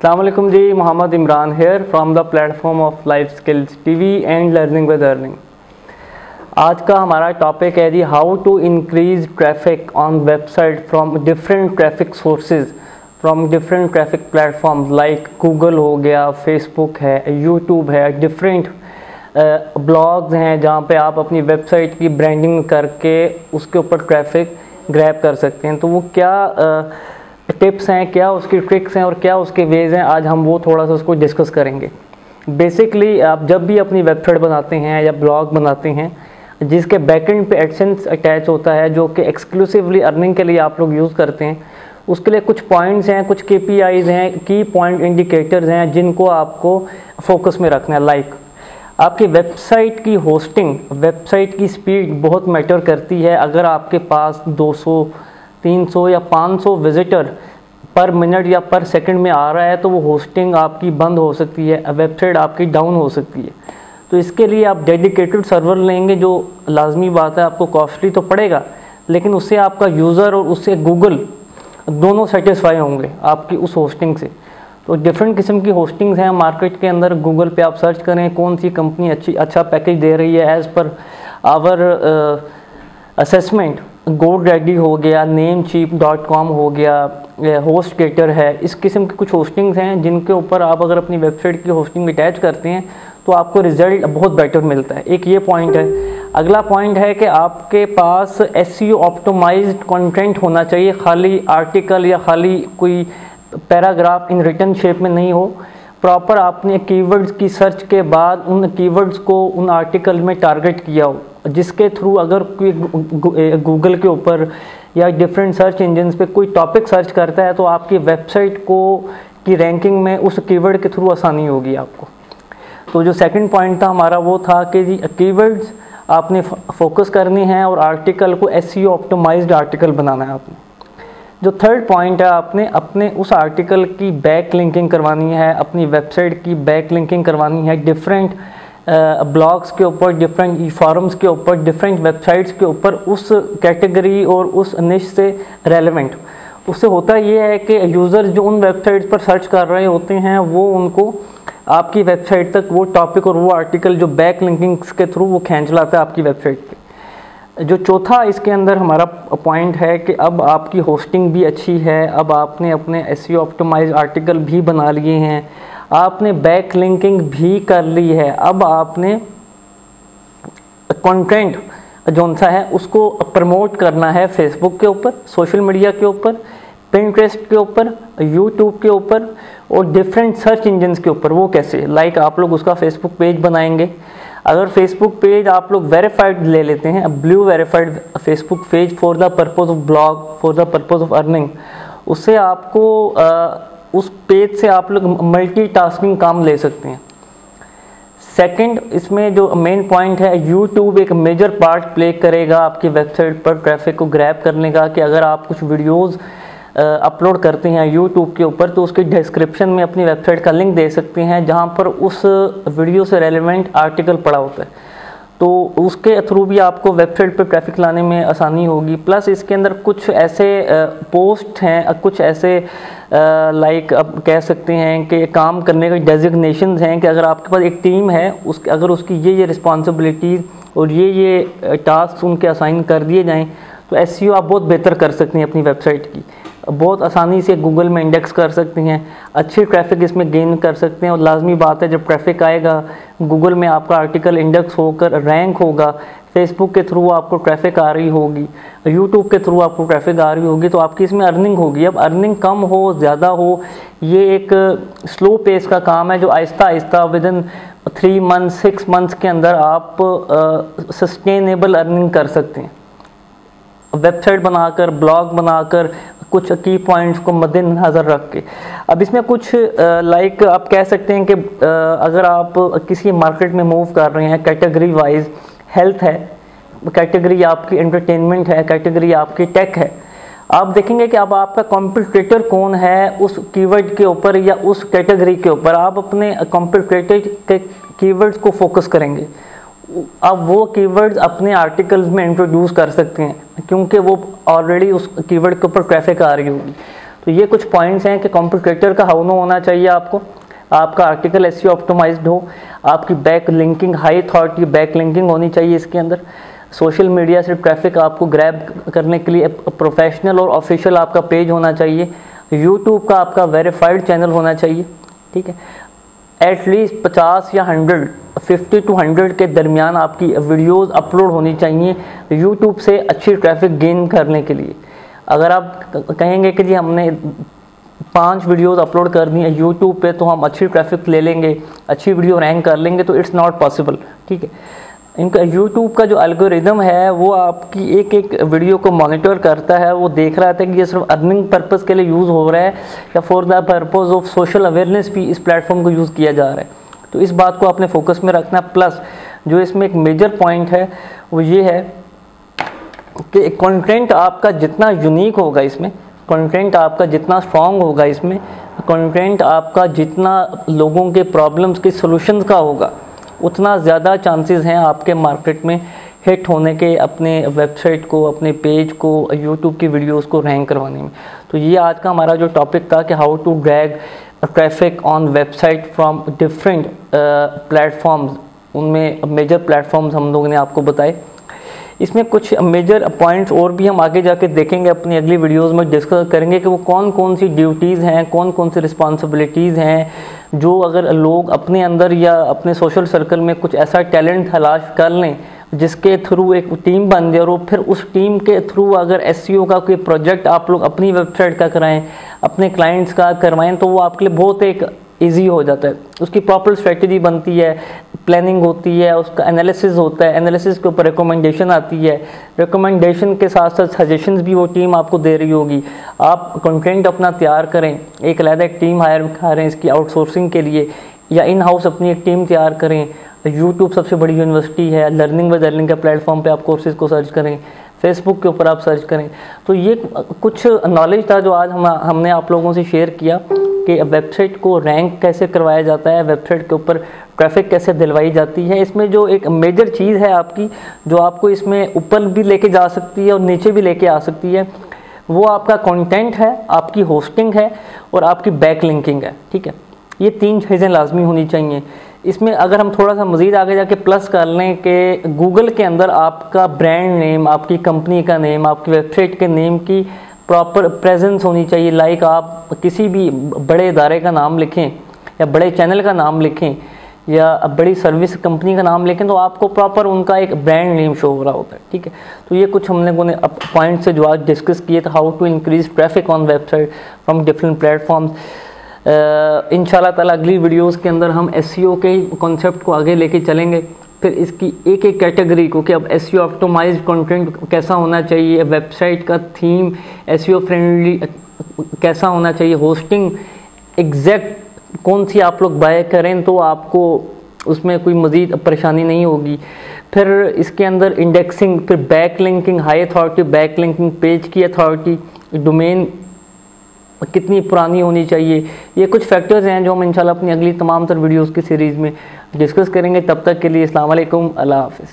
अस्सलाम वालेकुम जी, Mohammad Imran here from the platform of life skills TV and learning with earning. आज का हमारा टॉपिक है जी how to increase traffic on website from different traffic sources from different traffic platforms like Google हो गया, फेसबुक है, यूट्यूब है, different blogs हैं जहाँ पे आप अपनी वेबसाइट की ब्रांडिंग करके उसके ऊपर ट्रैफिक ग्रैब कर सकते हैं। तो वो क्या टिप्स हैं, क्या उसकी ट्रिक्स हैं और क्या उसके वेज हैं, आज हम वो थोड़ा सा उसको डिस्कस करेंगे। बेसिकली आप जब भी अपनी वेबसाइट बनाते हैं या ब्लॉग बनाते हैं जिसके बैकएंड पे एडसेंस अटैच होता है जो कि एक्सक्लूसिवली अर्निंग के लिए आप लोग यूज़ करते हैं, उसके लिए कुछ पॉइंट्स हैं, कुछ KPIs हैं, की पॉइंट इंडिकेटर्स हैं जिनको आपको फोकस में रखना है। लाइक आपकी वेबसाइट की होस्टिंग, वेबसाइट की स्पीड बहुत मैटर करती है। अगर आपके पास 200, 300 या 500 विजिटर पर मिनट या पर सेकंड में आ रहा है तो वो होस्टिंग आपकी बंद हो सकती है, वेबसाइट आपकी डाउन हो सकती है। तो इसके लिए आप डेडिकेटेड सर्वर लेंगे जो लाजमी बात है, आपको कॉस्टली तो पड़ेगा लेकिन उससे आपका यूज़र और उससे गूगल दोनों सेटिस्फाई होंगे आपकी उस होस्टिंग से। तो डिफरेंट किस्म की होस्टिंग्स हैं मार्केट के अंदर। गूगल पे आप सर्च करें कौन सी कंपनी अच्छा पैकेज दे रही है। As per hour assessment GoDaddy हो गया, namecheap.com हो गया, HostGator है, इस किस्म की कुछ होस्टिंग्स हैं जिनके ऊपर आप अगर अपनी वेबसाइट की होस्टिंग अटैच करते हैं तो आपको रिजल्ट बहुत बेटर मिलता है। एक ये पॉइंट है। अगला पॉइंट है कि आपके पास SEO ऑप्टिमाइज्ड कंटेंट होना चाहिए, खाली आर्टिकल या खाली कोई पैराग्राफ इन रिटन शेप में नहीं हो। प्रॉपर आपने कीवर्ड्स की सर्च के बाद उन कीवर्ड्स को उन आर्टिकल में टारगेट किया हो, जिसके थ्रू अगर कोई गूगल के ऊपर या डिफरेंट सर्च इंजन्स पे कोई टॉपिक सर्च करता है तो आपकी वेबसाइट को की रैंकिंग में उस कीवर्ड के थ्रू आसानी होगी आपको। तो जो सेकंड पॉइंट था हमारा वो था कि जी कीवर्ड्स आपने फोकस करनी है और आर्टिकल को SEO ऑप्टिमाइज्ड आर्टिकल बनाना है आपने। जो थर्ड पॉइंट है, आपने अपने उस आर्टिकल की बैक लिंकिंग करवानी है, अपनी वेबसाइट की बैक लिंकिंग करवानी है डिफरेंट ब्लॉग्स के ऊपर, डिफरेंट ई-फॉरम्स के ऊपर, डिफरेंट वेबसाइट्स के ऊपर उस कैटेगरी और उस निश से रेलेवेंट। उससे होता ये है कि यूज़र जो उन वेबसाइट्स पर सर्च कर रहे होते हैं वो उनको आपकी वेबसाइट तक वो टॉपिक और वो आर्टिकल जो बैक लिंकिंग्स के थ्रू वो खींच लाता है आपकी वेबसाइट पे। जो चौथा इसके अंदर हमारा पॉइंट है कि अब आपकी होस्टिंग भी अच्छी है, अब आपने अपने SEO ऑप्टिमाइज आर्टिकल भी बना लिए हैं, आपने बैक लिंकिंग भी कर ली है, अब आपने कंटेंट जो सा है उसको प्रमोट करना है फेसबुक के ऊपर, सोशल मीडिया के ऊपर, पिंटरेस्ट के ऊपर, यूट्यूब के ऊपर और डिफरेंट सर्च इंजन्स के ऊपर। वो कैसे? लाइक आप लोग उसका फेसबुक पेज बनाएंगे। अगर फेसबुक पेज आप लोग वेरीफाइड ले लेते हैं, blue verified Facebook page for the purpose of blog, for the purpose of earning, उससे आपको उस पेज से आप लोग मल्टीटास्किंग काम ले सकते हैं। सेकंड, इसमें जो मेन पॉइंट है, यूट्यूब एक मेजर पार्ट प्ले करेगा आपकी वेबसाइट पर ट्रैफिक को ग्रैब करने का। कि अगर आप कुछ वीडियोस अपलोड करते हैं यूट्यूब के ऊपर तो उसके डिस्क्रिप्शन में अपनी वेबसाइट का लिंक दे सकते हैं जहां पर उस वीडियो से रेलेवेंट आर्टिकल पड़ा होता है, तो उसके थ्रू भी आपको वेबसाइट पर ट्रैफिक लाने में आसानी होगी। प्लस इसके अंदर कुछ ऐसे पोस्ट हैं, कुछ ऐसे लाइक आप कह सकते हैं कि काम करने के डेजिग्नेशंस हैं कि अगर आपके पास एक टीम है उसके अगर उसकी ये रिस्पॉन्सिबिलिटीज़ और ये टास्क उनके असाइन कर दिए जाएँ तो SEO आप बहुत बेहतर कर सकते हैं अपनी वेबसाइट की, बहुत आसानी से गूगल में इंडेक्स कर सकते हैं, अच्छी ट्रैफिक इसमें गेन कर सकते हैं। और लाजमी बात है जब ट्रैफिक आएगा गूगल में आपका आर्टिकल इंडेक्स होकर रैंक होगा, फेसबुक के थ्रू आपको ट्रैफिक आ रही होगी, यूट्यूब के थ्रू आपको ट्रैफिक आ रही होगी, तो आपकी इसमें अर्निंग होगी। अब अर्निंग कम हो ज़्यादा हो ये एक स्लो पेस का काम है जो Aahista Aahista within 3 months 6 months के अंदर आप सस्टेनेबल अर्निंग कर सकते हैं। वेबसाइट बनाकर, ब्लॉग बनाकर, कुछ की पॉइंट्स को मद्देनजर रख के। अब इसमें कुछ लाइक आप कह सकते हैं कि अगर आप किसी मार्केट में मूव कर रहे हैं, कैटेगरी वाइज हेल्थ है, कैटेगरी आपकी एंटरटेनमेंट है, कैटेगरी आपकी टेक है, आप देखेंगे कि अब आपका कॉम्पिटिटर कौन है उस कीवर्ड के ऊपर या उस कैटेगरी के ऊपर। आप अपने कॉम्पिटिटर के कीवर्ड्स को फोकस करेंगे, अब वो कीवर्ड्स अपने आर्टिकल्स में इंट्रोड्यूस कर सकते हैं क्योंकि वो ऑलरेडी उस कीवर्ड के ऊपर ट्रैफिक आ रही होगी। तो ये कुछ पॉइंट्स हैं कि कॉम्पिटिटर का हाउ नो होना चाहिए आपको, आपका आर्टिकल एसईओ ऑप्टिमाइज्ड हो, आपकी back linking high authority back linking होनी चाहिए इसके अंदर, सोशल मीडिया से ट्रैफिक आपको ग्रैब करने के लिए प्रोफेशनल और ऑफिशियल आपका पेज होना चाहिए, यूट्यूब का आपका वेरीफाइड चैनल होना चाहिए, ठीक है। एटलीस्ट 50 या 100, 50 to 100 के दरमियान आपकी वीडियोस अपलोड होनी चाहिए यूट्यूब से अच्छी ट्रैफिक गेन करने के लिए। अगर आप कहेंगे कि जी हमने 5 वीडियोस अपलोड कर दी है यूट्यूब पे तो हम अच्छी ट्रैफिक ले लेंगे, अच्छी वीडियो रैंक कर लेंगे, तो इट्स नॉट पॉसिबल, ठीक है। इनका यूट्यूब का जो एल्गोरिदम है वो आपकी एक एक वीडियो को मॉनिटर करता है, वो देख रहा था कि ये सिर्फ अर्निंग पर्पस के लिए यूज़ हो रहा है या for the purpose of social awareness भी इस प्लेटफॉर्म को यूज़ किया जा रहा है। तो इस बात को आपने फोकस में रखना। प्लस जो इसमें एक मेजर पॉइंट है वो ये है कि कंटेंट आपका जितना यूनिक होगा इसमें, कंटेंट आपका जितना स्ट्रॉन्ग होगा इसमें, कंटेंट आपका जितना लोगों के प्रॉब्लम्स के सॉल्यूशंस का होगा, उतना ज़्यादा चांसेस हैं आपके मार्केट में हिट होने के, अपने वेबसाइट को, अपने पेज को, यूट्यूब की वीडियोस को रैंक करवाने में। तो ये आज का हमारा जो टॉपिक था कि how to drag traffic on website from different platforms, उनमें मेजर प्लेटफॉर्म्स हम लोगों ने आपको बताए। इसमें कुछ मेजर पॉइंट्स और भी हम आगे जाके देखेंगे, अपनी अगली वीडियोस में डिस्कस करेंगे कि वो कौन कौन सी ड्यूटीज़ हैं, कौन कौन सी रिस्पॉन्सिबिलिटीज़ हैं, जो अगर लोग अपने अंदर या अपने सोशल सर्कल में कुछ ऐसा टैलेंट तलाश कर लें जिसके थ्रू एक टीम बन जाए और फिर उस टीम के थ्रू अगर एसईओ का कोई प्रोजेक्ट आप लोग अपनी वेबसाइट का कराएं, अपने क्लाइंट्स का करवाएं, तो वो आपके लिए बहुत एक ईजी हो जाता है। उसकी प्रॉपर स्ट्रेटजी बनती है, प्लानिंग होती है, उसका एनालिसिस होता है, एनालिसिस के ऊपर रिकमेंडेशन आती है, रिकमेंडेशन के साथ साथ सजेशंस भी वो टीम आपको दे रही होगी। आप कंटेंट अपना तैयार करें, एक अलग एक टीम हायर करें इसकी आउटसोर्सिंग के लिए, या इन हाउस अपनी एक टीम तैयार करें। यूट्यूब सबसे बड़ी यूनिवर्सिटी है, लर्निंग विद अर्निंग के प्लेटफॉर्म पे आप कोर्सेज को सर्च करें, फेसबुक के ऊपर आप सर्च करें। तो ये कुछ नॉलेज था जो आज हमने आप लोगों से शेयर किया कि वेबसाइट को रैंक कैसे करवाया जाता है, वेबसाइट के ऊपर ट्रैफिक कैसे दिलवाई जाती है। इसमें जो एक मेजर चीज़ है आपकी, जो आपको इसमें ऊपर भी लेके जा सकती है और नीचे भी लेके आ सकती है, वो आपका कंटेंट है, आपकी होस्टिंग है और आपकी बैक लिंकिंग है, ठीक है। ये 3 चीज़ें लाजमी होनी चाहिए। इसमें अगर हम थोड़ा सा मज़ीद आगे जाके प्लस कर लें कि गूगल के अंदर आपका ब्रांड नेम, आपकी कंपनी का नेम, आपकी वेबसाइट के नेम की प्रॉपर प्रेजेंस होनी चाहिए। लाइक आप किसी भी बड़े इदारे का नाम लिखें या बड़े चैनल का नाम लिखें या बड़ी सर्विस कंपनी का नाम लिखें, तो आपको प्रॉपर उनका एक ब्रांड नेम शो हो रहा होता है, ठीक है। तो ये कुछ हमने पॉइंट से जो आज डिस्कस किए थे, how to increase traffic on website from different platforms. इंशाल्लाह ताला अगली वीडियोस के अंदर हम एसईओ के कॉन्सेप्ट को आगे लेके चलेंगे, फिर इसकी एक एक कैटेगरी को कि अब एसईओ ऑप्टिमाइज्ड कंटेंट कैसा होना चाहिए, वेबसाइट का थीम एसईओ फ्रेंडली कैसा होना चाहिए, होस्टिंग एग्जैक्ट कौन सी आप लोग बाय करें तो आपको उसमें कोई मज़ीद परेशानी नहीं होगी। फिर इसके अंदर इंडेक्सिंग, फिर back linking, high authority back linking, page की अथॉरिटी, डोमेन कितनी पुरानी होनी चाहिए। ये कुछ फैक्टर्स हैं जो हम इंशाल्लाह अपनी अगली तमाम तर वीडियोस की सीरीज़ में डिस्कस करेंगे। तब तक के लिए अस्सलाम वालेकुम, अल्लाह हाफ़िज़।